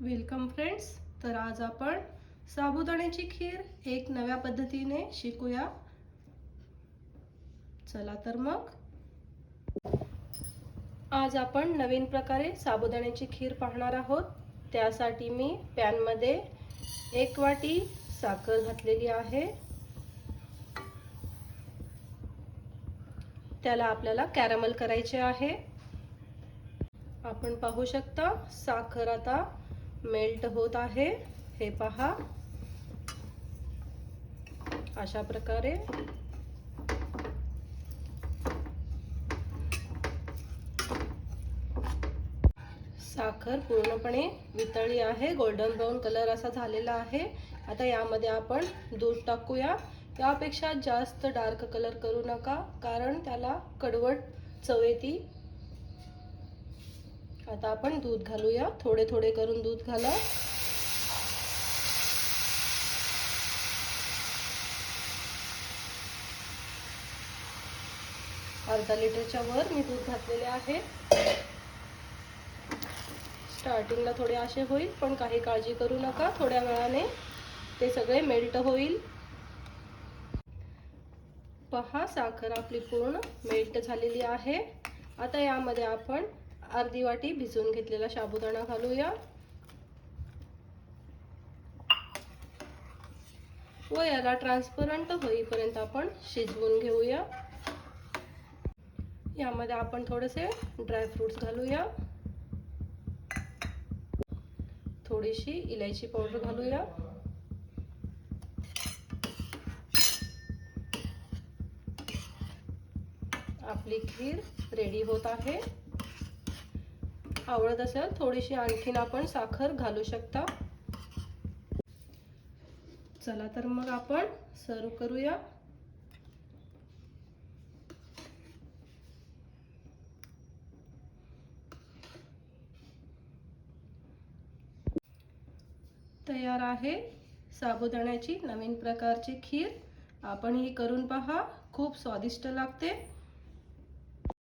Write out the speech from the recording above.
Welcome friends. तर आज आपण साबुदाण्याची खीर एक नव्या पद्धतीने शिकूया. चला तर मग आज आपण नवीन प्रकारे साबुदाण्याची खीर पाहणार आहोत. त्यासाठी मी पॅन मध्ये 1 वाटी साखर घातलेली आहे. त्याला आपल्याला कॅरमल करायचे आहे. आपण पाहू शकता साखर आता मेल्ट होत आहे. हे पहा, अशा प्रकारे साखर पूर्णपणे वितळली आहे. गोल्डन ब्राउन कलर असा झालेला आहे. आता यामध्ये आपण दूध टाकूया. यापेक्षा जास्त डार्क कलर करू नका, कारण त्याला कडवट चव येते. आता आपण दूध घालूया. थोडे थोडे करून दूध घाला. अर्धा लिटरच्या वर मी दूध घातलेले आहे. स्टार्टिंगला थोडे असे होईल, पण काही काळजी करू नका. थोड्या वेळाने ते सगळे मेल्ट होईल. पहा, साखर आपली पूर्ण मेल्ट झालेली आहे. आता यामध्ये आपण अर्धी वाटी भिजवून घेतलेला साबुदाणा घालूया व याला ट्रान्सपरंट होईपर्यंत आपण शिजवून घेऊया. यामध्ये आपण थोडेसे ड्रायफ्रुट्स घालूया. थोडीशी इलायची पावडर घालूया. आपली खीर रेडी होत आहे. आवडत असेल थोडीशी आणखीन आपण साखर घालू शकता. चला तर मग आपण सर्व करूया. तयार आहे साबुदाण्याची नवीन प्रकारची खीर. आपण ही करून पहा, खूप स्वादिष्ट लागते.